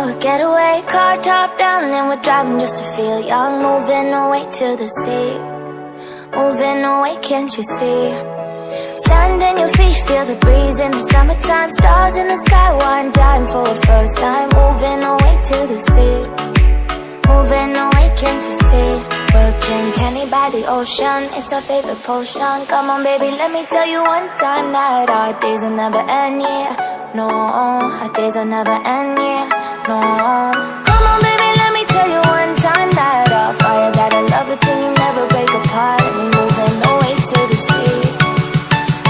a getaway, car top down, and we're driving just to feel young. Moving away to the sea, moving away, can't you see? Sand in your feet, feel the breeze in the summertime. Stars in the sky, one dime for a first time. Moving away to the sea, moving away, can't you see? We'll drink honey by the ocean, it's our favorite potion. Come on baby, let me tell you one time that our days will never end, yeah. No, our days will never end, yeah. No. Come on baby, let me tell you one time that our fire got a love it till you never break apart. And we're moving away to the sea,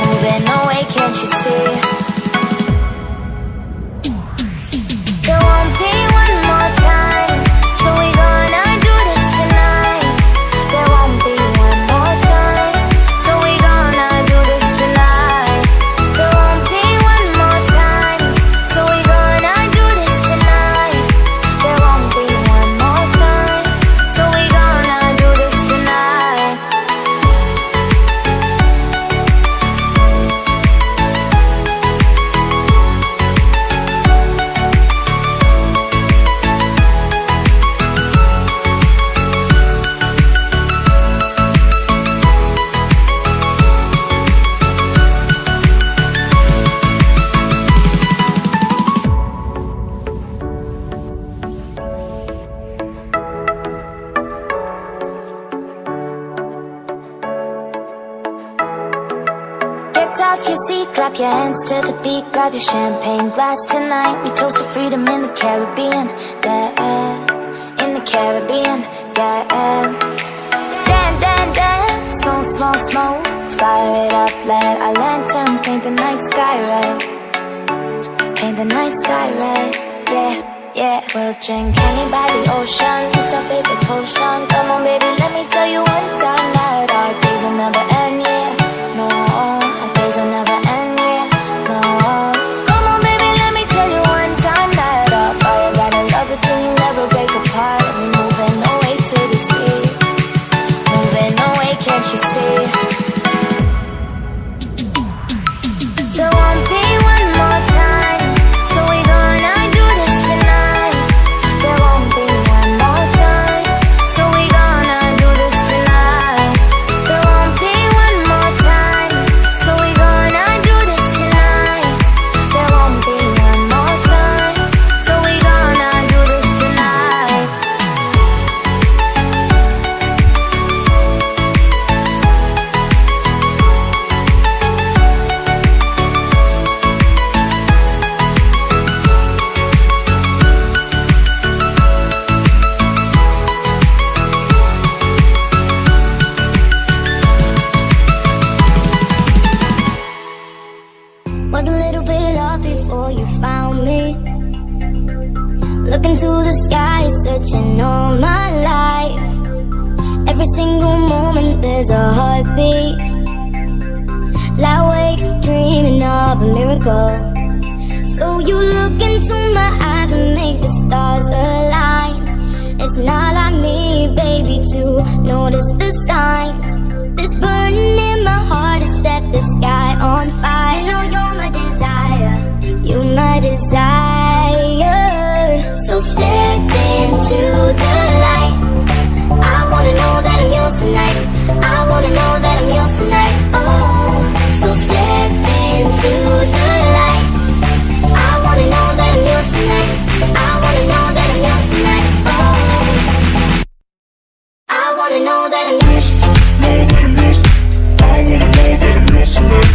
moving away, can't you see? There won't be one more time, so we gonna do this tonight. There won't be one more time, so we gonna do this tonight. There won't be one more time, so we gonna do this tonight. There won't be one more time, so we gonna do this tonight. Get off your seat, clap your hands to the beat. Grab your champagne glass tonight. We toast to freedom in the Caribbean, yeah. In the Caribbean, yeah. Dan, dan, dan, smoke, smoke, smoke. Fire it up, let our lanterns paint the night sky red. Paint the night sky red, yeah, yeah. We'll drink honey by the ocean, it's our favorite potion. Come on baby, let me tell you one time that our days will never end, yeah. No, our days will never end, yeah. No. Come on baby, let me tell you one time that our fire got a love it till you never break apart. And we're moving away to the sea, moving away, can't you see? There won't be one more time, so we gonna do this tonight. There won't be one more time, so we gonna do this tonight. There won't be one more time, so we gonna do this tonight. There won't be one more time, so we gonna do this tonight. Was a little bit lost before you found me. Looking to the sky, searching all my life. Every single moment there's a heartbeat. Lie awake, dreaming of a miracle. So you look into my eyes and make the stars align. It's not like me, baby, to notice the signs. This burning in my heart has set the sky on fire. You know you're my desire, you're my desire. So step into the light. I wanna know that I'm yours tonight. I wanna know that I'm yours tonight. Oh, so step into the light. I wanna know that I'm yours tonight. I wanna know that I'm yours tonight. Oh, I wanna know that I'm yours. I wanna know that I'm yours tonight.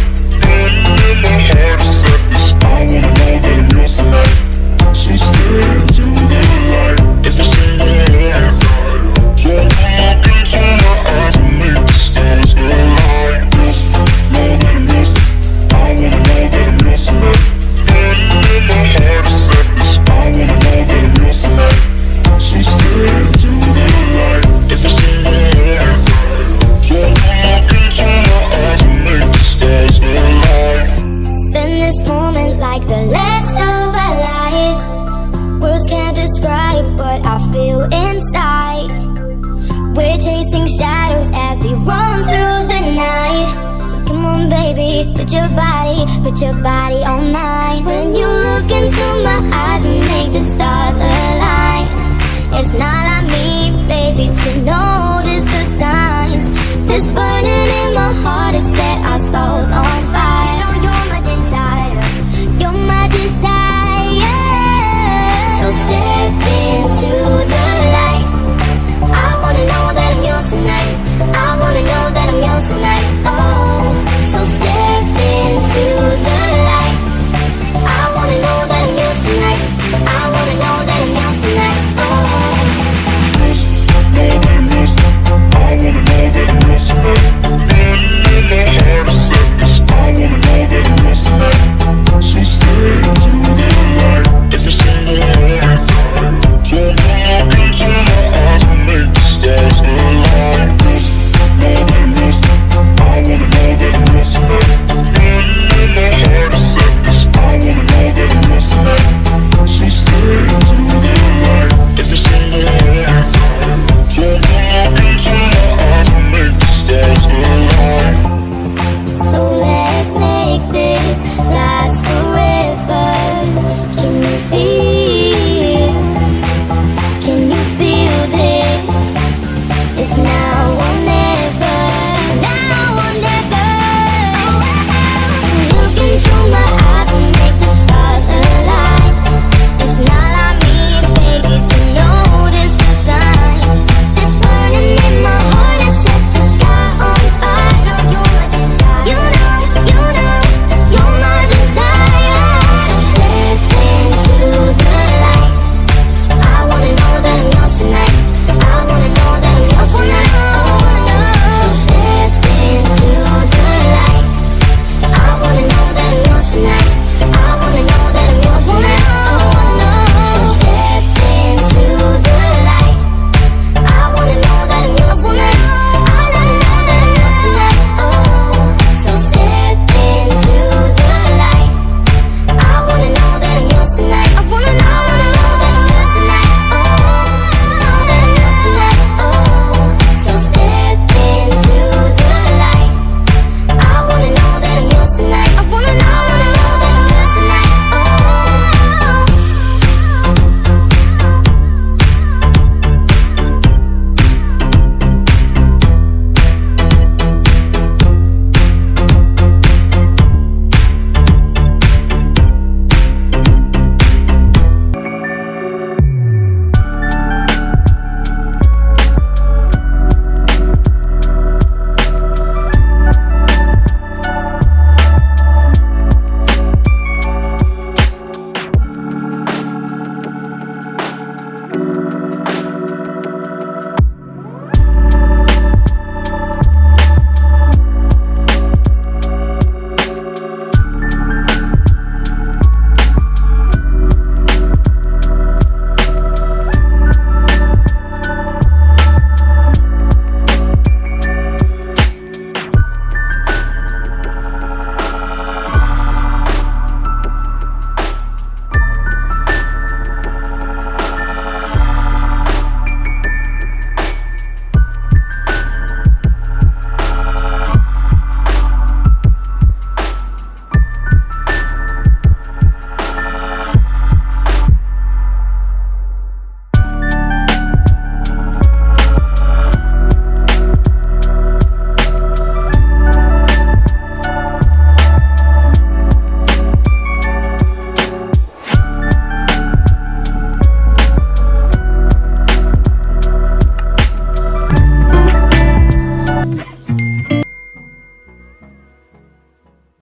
In my heart is sadness. I wanna know that I'm yours tonight. So step into the light. Every single moment. So look into my eyes and make the stars align. Know that I'm yours. I wanna know that I'm yours tonight. In my heart is sadness. I wanna know that I'm yours tonight. So step into the light. Every single moment. So look into my eyes and make the stars align. Spend this moment like the last of our lives. Words can't describe what I feel inside. We're chasing shadows as we run through the night. So come on baby, put your body on mine. When you look into my eyes and make the stars align. It's not like me, baby, to know